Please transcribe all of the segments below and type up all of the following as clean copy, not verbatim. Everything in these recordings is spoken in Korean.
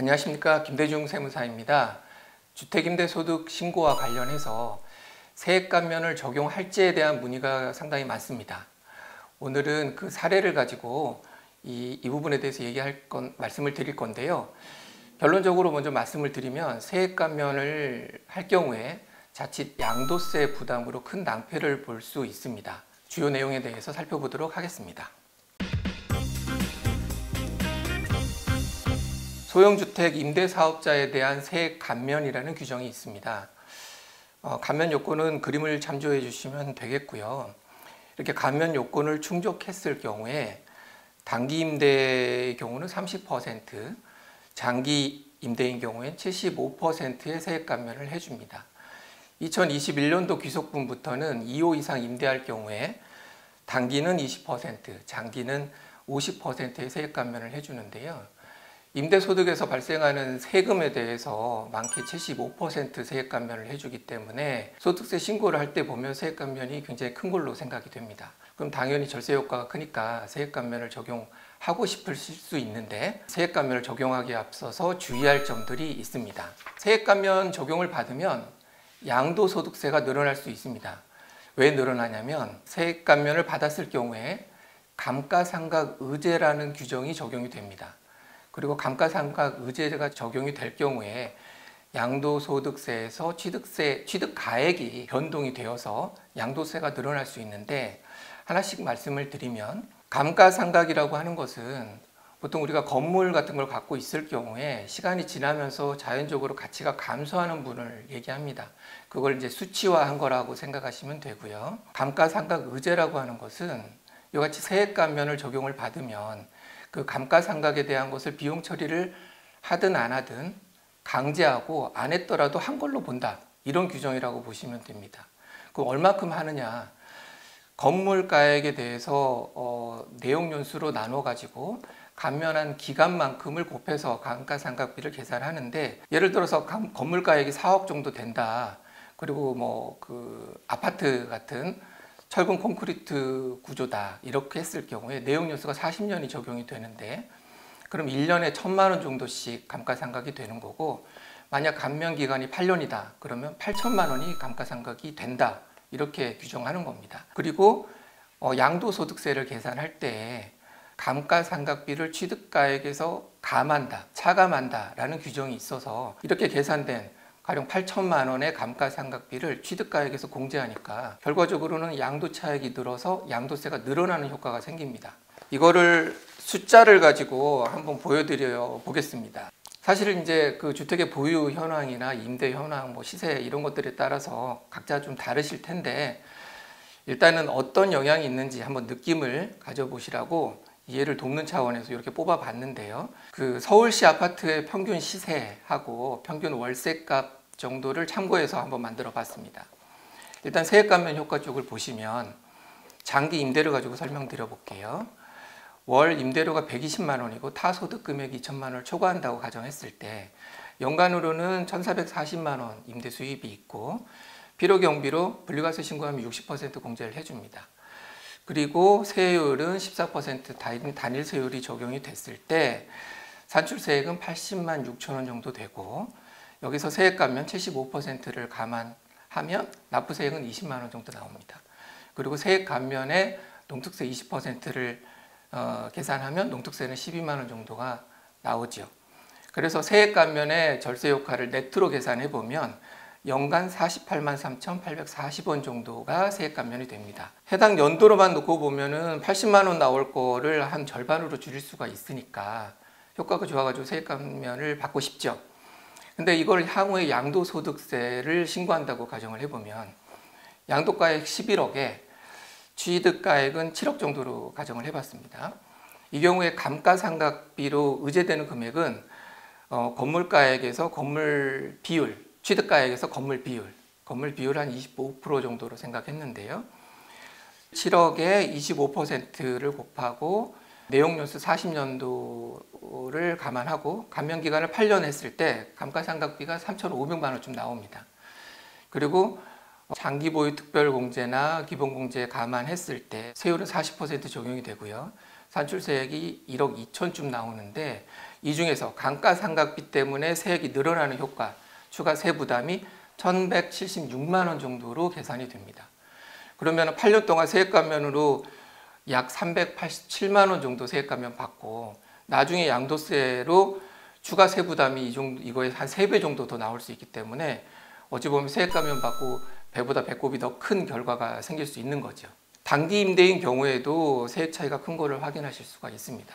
안녕하십니까, 김대중 세무사입니다. 주택임대소득 신고와 관련해서 세액 감면을 적용할지에 대한 문의가 상당히 많습니다. 오늘은 그 사례를 가지고 이 부분에 대해서 말씀을 드릴 건데요. 결론적으로 먼저 말씀을 드리면 세액 감면을 할 경우에 자칫 양도세 부담으로 큰 낭패를 볼 수 있습니다. 주요 내용에 대해서 살펴보도록 하겠습니다. 소형주택 임대사업자에 대한 세액 감면이라는 규정이 있습니다. 감면 요건은 그림을 참조해 주시면 되겠고요. 이렇게 감면 요건을 충족했을 경우에 단기 임대의 경우는 30%, 장기 임대인 경우엔 75%의 세액 감면을 해줍니다. 2021년도 귀속분부터는 2호 이상 임대할 경우에 단기는 20%, 장기는 50%의 세액 감면을 해주는데요. 임대소득에서 발생하는 세금에 대해서 많게 75% 세액 감면을 해주기 때문에 소득세 신고를 할 때 보면 세액 감면이 굉장히 큰 걸로 생각이 됩니다. 그럼 당연히 절세 효과가 크니까 세액 감면을 적용하고 싶을 수 있는데 세액 감면을 적용하기에 앞서서 주의할 점들이 있습니다. 세액 감면 적용을 받으면 양도소득세가 늘어날 수 있습니다. 왜 늘어나냐면 세액 감면을 받았을 경우에 감가상각의제라는 규정이 적용이 됩니다. 그리고 감가상각의제가 적용이 될 경우에 양도소득세에서 취득가액이 변동이 되어서 양도세가 늘어날 수 있는데, 하나씩 말씀을 드리면 감가상각이라고 하는 것은 보통 우리가 건물 같은 걸 갖고 있을 경우에 시간이 지나면서 자연적으로 가치가 감소하는 분을 얘기합니다. 그걸 이제 수치화한 거라고 생각하시면 되고요. 감가상각의제라고 하는 것은 이같이 세액 감면을 적용을 받으면 그 감가상각에 대한 것을 비용 처리를 하든 안 하든 강제하고 안 했더라도 한 걸로 본다, 이런 규정이라고 보시면 됩니다. 그럼 얼마큼 하느냐, 건물가액에 대해서 내용연수로 나눠 가지고 감면한 기간만큼을 곱해서 감가상각비를 계산하는데, 예를 들어서 건물가액이 4억 정도 된다, 그리고 아파트 같은 철근 콘크리트 구조다, 이렇게 했을 경우에 내용연수가 40년이 적용이 되는데, 그럼 1년에 1,000만 원 정도씩 감가상각이 되는 거고, 만약 감면 기간이 8년이다 그러면 8,000만 원이 감가상각이 된다, 이렇게 규정하는 겁니다. 그리고 양도소득세를 계산할 때 감가상각비를 취득가액에서 차감한다 라는 규정이 있어서 이렇게 계산된 가령 8,000만 원의 감가상각비를 취득가액에서 공제하니까 결과적으로는 양도차익이 늘어서 양도세가 늘어나는 효과가 생깁니다. 이거를 숫자를 가지고 한번 보여드려 보겠습니다. 사실은 이제 그 주택의 보유 현황이나 임대 현황, 시세 이런 것들에 따라서 각자 좀 다르실 텐데, 일단은 어떤 영향이 있는지 한번 느낌을 가져보시라고 이해를 돕는 차원에서 이렇게 뽑아봤는데요. 그 서울시 아파트의 평균 시세하고 평균 월세값 정도를 참고해서 한번 만들어 봤습니다. 일단 세액 감면 효과 쪽을 보시면 장기 임대료 가지고 설명드려 볼게요. 월 임대료가 120만 원이고 타소득 금액이 2천만 원을 초과한다고 가정했을 때 연간으로는 1,440만 원 임대 수입이 있고, 필요 경비로 분리과세 신고하면 60% 공제를 해줍니다. 그리고 세율은 14% 단일 세율이 적용이 됐을 때 산출세액은 80만 6천 원 정도 되고, 여기서 세액 감면 75%를 감안하면 납부세액은 20만 원 정도 나옵니다. 그리고 세액 감면에 농특세 20%를 계산하면 농특세는 12만 원 정도가 나오죠. 그래서 세액 감면의 절세 효과를 네트로 계산해 보면 연간 48만 3,840원 정도가 세액 감면이 됩니다. 해당 연도로만 놓고 보면은 80만 원 나올 거를 한 절반으로 줄일 수가 있으니까 효과가 좋아가지고 세액 감면을 받고 싶죠. 근데 이걸 향후에 양도소득세를 신고한다고 가정을 해보면 양도가액 11억에 취득가액은 7억 정도로 가정을 해봤습니다. 이 경우에 감가상각비로 의제되는 금액은 건물가액에서 건물 비율, 취득가액에서 건물 비율 한 25% 정도로 생각했는데요. 7억에 25%를 곱하고 내용연수 40년도를 감안하고 감면기간을 8년 했을 때 감가상각비가 3,500만 원쯤 나옵니다. 그리고 장기보유 특별공제나 기본공제 감안했을 때 세율은 40% 적용이 되고요. 산출세액이 1억 2천쯤 나오는데 이 중에서 감가상각비 때문에 세액이 늘어나는 효과, 추가 세부담이 1,176만 원 정도로 계산이 됩니다. 그러면 8년 동안 세액 감면으로 약 387만 원 정도 세액 감면 받고 나중에 양도세로 추가 세부담이 이거에 한 3배 정도 더 나올 수 있기 때문에 어찌 보면 세액 감면 받고 배보다 배꼽이 더 큰 결과가 생길 수 있는 거죠. 단기 임대인 경우에도 세액 차이가 큰 거를 확인하실 수가 있습니다.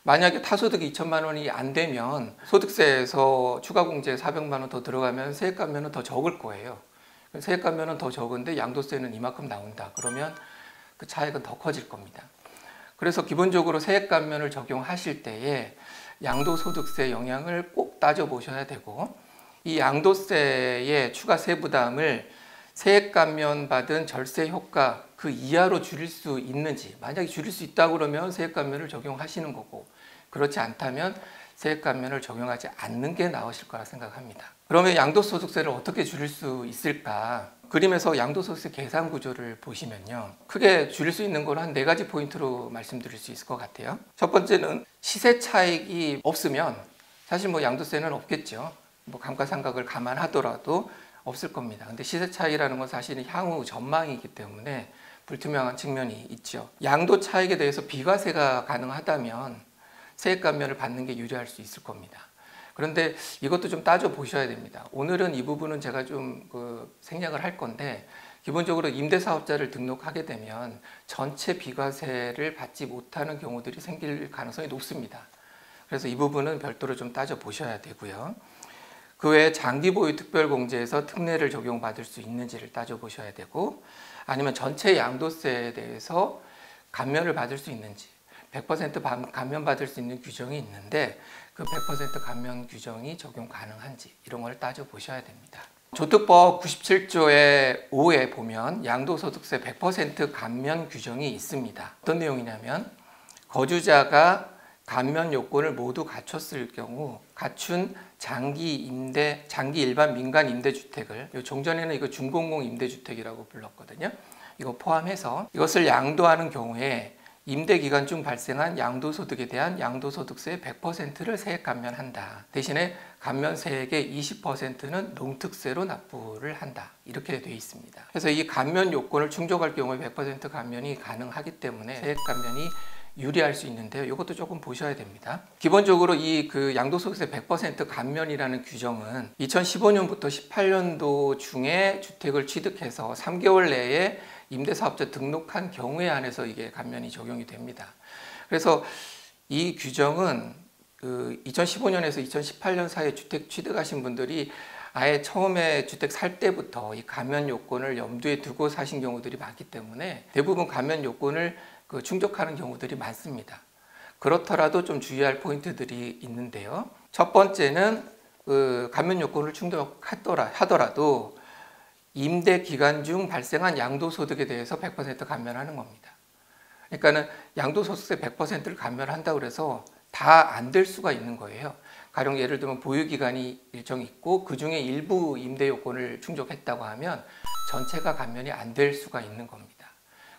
만약에 타소득이 2천만 원이 안 되면 소득세에서 추가 공제 400만 원 더 들어가면 세액 감면은 더 적을 거예요. 세액 감면은 더 적은데 양도세는 이만큼 나온다. 그러면 그 차액은 더 커질 겁니다. 그래서 기본적으로 세액 감면을 적용하실 때에 양도소득세 영향을 꼭 따져보셔야 되고 이 양도세의 추가 세부담을 세액 감면 받은 절세 효과 그 이하로 줄일 수 있는지, 만약에 줄일 수 있다고 그러면 세액 감면을 적용하시는 거고 그렇지 않다면 세액 감면을 적용하지 않는 게 나으실 거라 생각합니다. 그러면 양도소득세를 어떻게 줄일 수 있을까? 그림에서 양도소득세 계산 구조를 보시면요, 크게 줄일 수 있는 건 한 4가지 포인트로 말씀드릴 수 있을 것 같아요. 첫 번째는 시세 차익이 없으면 사실 양도세는 없겠죠. 감가상각을 감안하더라도 없을 겁니다. 근데 시세 차익이라는 건 사실은 향후 전망이기 때문에 불투명한 측면이 있죠. 양도 차익에 대해서 비과세가 가능하다면 세액 감면을 받는 게 유리할 수 있을 겁니다. 그런데 이것도 좀 따져 보셔야 됩니다. 오늘은 이 부분은 제가 좀 생략을 할 건데 기본적으로 임대사업자를 등록하게 되면 전체 비과세를 받지 못하는 경우들이 생길 가능성이 높습니다. 그래서 이 부분은 별도로 좀 따져 보셔야 되고요. 그 외에 장기 보유 특별공제에서 특례를 적용받을 수 있는지를 따져보셔야 되고 아니면 전체 양도세에 대해서 감면을 받을 수 있는지 100% 감면받을 수 있는 규정이 있는데 그 100% 감면 규정이 적용 가능한지 이런 걸 따져보셔야 됩니다. 조특법 97조의 5에 보면 양도소득세 100% 감면 규정이 있습니다. 어떤 내용이냐면 거주자가 감면 요건을 모두 갖췄을 경우 갖춘 장기 일반 민간 임대주택을 종전에는 이거 준공공 임대주택이라고 불렀거든요. 이거 포함해서 이것을 양도하는 경우에 임대기간 중 발생한 양도소득에 대한 양도소득세의 100%를 세액 감면한다. 대신에 감면세액의 20%는 농특세로 납부를 한다. 이렇게 되어 있습니다. 그래서 이 감면 요건을 충족할 경우에 100% 감면이 가능하기 때문에 세액 감면이 유리할 수 있는데요. 이것도 조금 보셔야 됩니다. 기본적으로 이 양도소득세 100% 감면이라는 규정은 2015년부터 18년도 중에 주택을 취득해서 3개월 내에 임대사업자 등록한 경우에 한해서 이게 감면이 적용이 됩니다. 그래서 이 규정은 2015년에서 2018년 사이에 주택 취득하신 분들이 아예 처음에 주택 살 때부터 이 감면 요건을 염두에 두고 사신 경우들이 많기 때문에 대부분 감면 요건을 충족하는 경우들이 많습니다. 그렇더라도 좀 주의할 포인트들이 있는데요. 첫 번째는 감면 요건을 충족하더라도 임대 기간 중 발생한 양도소득에 대해서 100% 감면하는 겁니다. 그러니까는 양도소득세 100%를 감면한다고 해서 다 안 될 수가 있는 거예요. 가령 예를 들면 보유기간이 일정 있고 그 중에 일부 임대 요건을 충족했다고 하면 전체가 감면이 안 될 수가 있는 겁니다.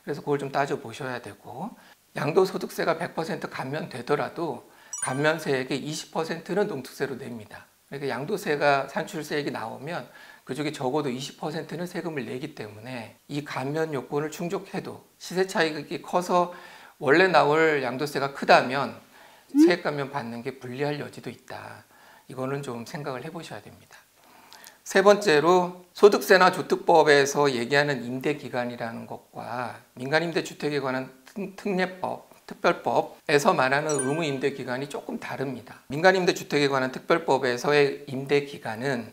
그래서 그걸 좀 따져 보셔야 되고 양도소득세가 100% 감면되더라도 감면세액의 20%는 농특세로 냅니다. 그러니까 양도세가 산출세액이 나오면 그중에 적어도 20%는 세금을 내기 때문에 이 감면 요건을 충족해도 시세 차익이 커서 원래 나올 양도세가 크다면 세액 감면 받는 게 불리할 여지도 있다. 이거는 좀 생각을 해보셔야 됩니다. 세 번째로 소득세나 조특법에서 얘기하는 임대기간이라는 것과 민간임대주택에 관한 특례법, 특별법에서 말하는 의무임대기간이 조금 다릅니다. 민간임대주택에 관한 특별법에서의 임대기간은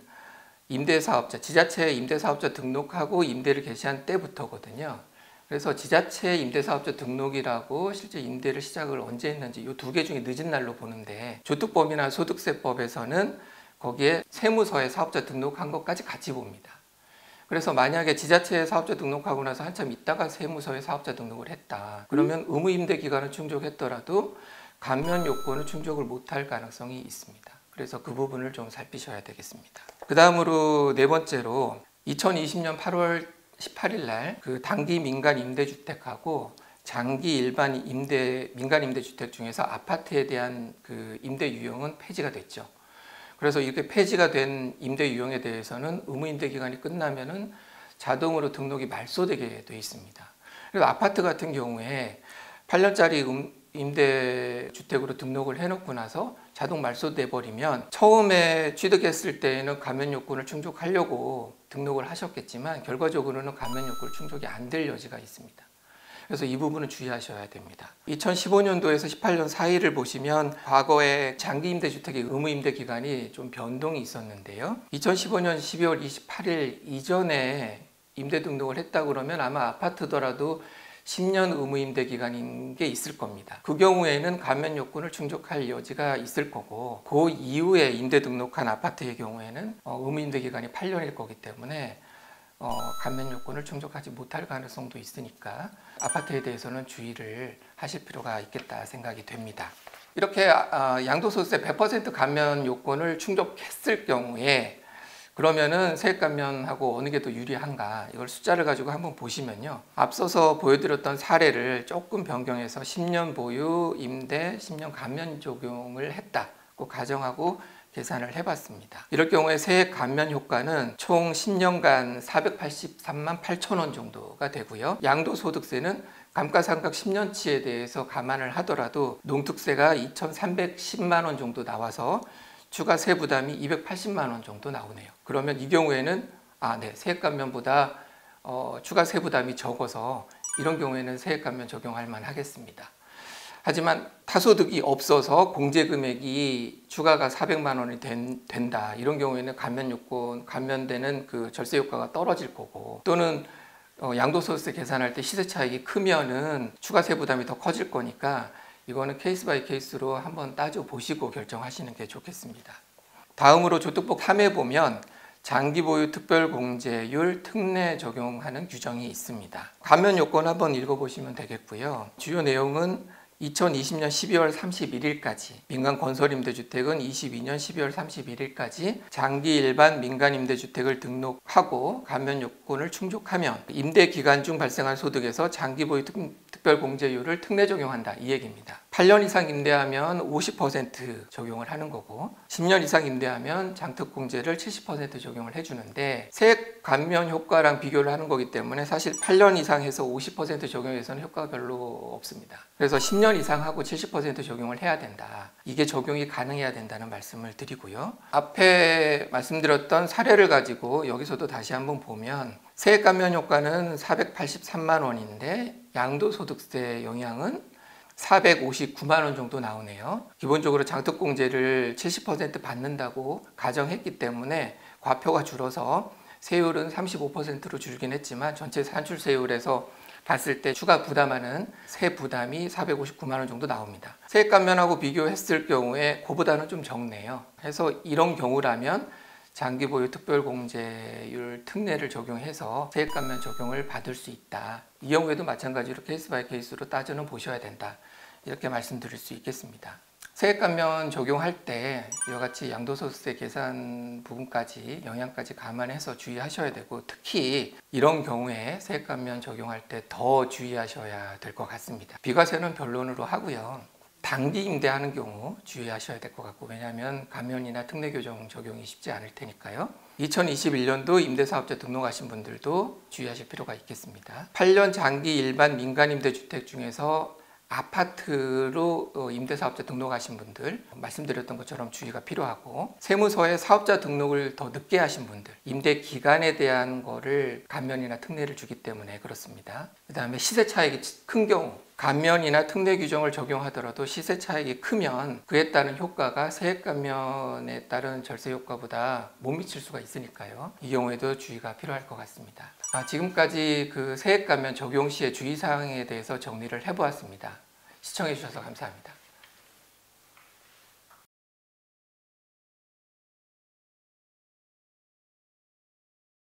임대사업자, 지자체 임대사업자 등록하고 임대를 개시한 때부터거든요. 그래서 지자체 임대사업자 등록이라고 실제 임대를 시작을 언제 했는지 이 2개 중에 늦은 날로 보는데 조특법이나 소득세법에서는 거기에 세무서에 사업자 등록한 것까지 같이 봅니다. 그래서 만약에 지자체에 사업자 등록하고 나서 한참 있다가 세무서에 사업자 등록을 했다. 그러면 의무임대 기간을 충족했더라도 감면 요건을 충족을 못할 가능성이 있습니다. 그래서 그 부분을 좀 살피셔야 되겠습니다. 그 다음으로 네 번째로 2020년 8월 18일 날 단기 민간 임대주택하고 장기 일반 민간 임대주택 중에서 아파트에 대한 그 임대 유형은 폐지가 됐죠. 그래서 이렇게 폐지가 된 임대 유형에 대해서는 의무 임대 기간이 끝나면은 자동으로 등록이 말소되게 돼 있습니다. 그래서 아파트 같은 경우에 8년짜리 임대주택으로 등록을 해놓고 나서 자동 말소돼 버리면 처음에 취득했을 때에는 감면 요건을 충족하려고 등록을 하셨겠지만 결과적으로는 감면 요건을 충족이 안 될 여지가 있습니다. 그래서 이 부분은 주의하셔야 됩니다. 2015년도에서 18년 사이를 보시면 과거에 장기 임대주택의 의무 임대 기간이 좀 변동이 있었는데요. 2015년 12월 28일 이전에 임대 등록을 했다 그러면 아마 아파트더라도 10년 의무 임대 기간인 게 있을 겁니다. 그 경우에는 감면 요건을 충족할 여지가 있을 거고, 그 이후에 임대 등록한 아파트의 경우에는 의무 임대 기간이 8년일 거기 때문에 감면 요건을 충족하지 못할 가능성도 있으니까 아파트에 대해서는 주의를 하실 필요가 있겠다 생각이 됩니다. 이렇게 양도소득세 100% 감면 요건을 충족했을 경우에 그러면은 세액 감면하고 어느 게 더 유리한가, 이걸 숫자를 가지고 한번 보시면요, 앞서서 보여드렸던 사례를 조금 변경해서 10년 보유 임대 10년 감면 적용을 했다고 가정하고 계산을 해봤습니다. 이럴 경우에 세액 감면 효과는 총 10년간 483만 8천 원 정도가 되고요. 양도소득세는 감가상각 10년치에 대해서 감안을 하더라도 농특세가 2,310만 원 정도 나와서 추가 세부담이 280만 원 정도 나오네요. 그러면 이 경우에는 세액 감면보다 추가 세부담이 적어서 이런 경우에는 세액 감면 적용할 만하겠습니다. 하지만 타소득이 없어서 공제 금액이 추가가 400만 원이 된다. 이런 경우에는 감면 요건, 감면되는 그 절세 효과가 떨어질 거고, 또는 양도소득세 계산할 때 시세 차익이 크면은 추가 세부담이 더 커질 거니까 이거는 케이스 바이 케이스로 한번 따져 보시고 결정하시는 게 좋겠습니다. 다음으로 조특법 3에 보면 장기 보유 특별공제율 특례 적용하는 규정이 있습니다. 감면 요건 한번 읽어보시면 되겠고요. 주요 내용은 2020년 12월 31일까지, 민간 건설임대주택은 22년 12월 31일까지 장기 일반 민간임대주택을 등록하고 감면 요건을 충족하면 임대 기간 중 발생한 소득에서 장기 보유 특별공제율을 특례 적용한다, 이 얘기입니다. 8년 이상 임대하면 50% 적용을 하는 거고, 10년 이상 임대하면 장특공제를 70% 적용을 해주는데, 세액 감면 효과랑 비교를 하는 거기 때문에 사실 8년 이상 해서 50% 적용해서는 효과가 별로 없습니다. 그래서 10년 이상 하고 70% 적용을 해야 된다, 이게 적용이 가능해야 된다는 말씀을 드리고요. 앞에 말씀드렸던 사례를 가지고 여기서도 다시 한번 보면 세액 감면 효과는 483만 원인데 양도소득세 영향은 459만 원 정도 나오네요. 기본적으로 장특공제를 70% 받는다고 가정했기 때문에 과표가 줄어서 세율은 35%로 줄긴 했지만 전체 산출세율에서 봤을 때 추가 부담하는 세 부담이 459만 원 정도 나옵니다. 세액 감면하고 비교했을 경우에 그보다는 좀 적네요. 그래서 이런 경우라면 장기 보유 특별공제율 특례를 적용해서 세액 감면 적용을 받을 수 있다. 이 경우에도 마찬가지로 케이스 바이 케이스로 따져는 보셔야 된다, 이렇게 말씀드릴 수 있겠습니다. 세액 감면 적용할 때 이와 같이 양도소득세 계산 부분까지 영향까지 감안해서 주의하셔야 되고, 특히 이런 경우에 세액 감면 적용할 때 더 주의하셔야 될 것 같습니다. 비과세는 변론으로 하고요. 단기 임대하는 경우 주의하셔야 될 것 같고, 왜냐하면 감면이나 특례 규정 적용이 쉽지 않을 테니까요. 2021년도 임대사업자 등록하신 분들도 주의하실 필요가 있겠습니다. 8년 장기 일반 민간임대주택 중에서 아파트로 임대사업자 등록하신 분들, 말씀드렸던 것처럼 주의가 필요하고, 세무서에 사업자 등록을 더 늦게 하신 분들, 임대 기간에 대한 거를 감면이나 특례를 주기 때문에 그렇습니다. 그 다음에 시세 차익이 큰 경우, 감면이나 특례 규정을 적용하더라도 시세 차익이 크면 그에 따른 효과가 세액 감면에 따른 절세 효과보다 못 미칠 수가 있으니까요. 이 경우에도 주의가 필요할 것 같습니다. 지금까지 그 세액 감면 적용 시의 주의사항에 대해서 정리를 해보았습니다. 시청해 주셔서 감사합니다.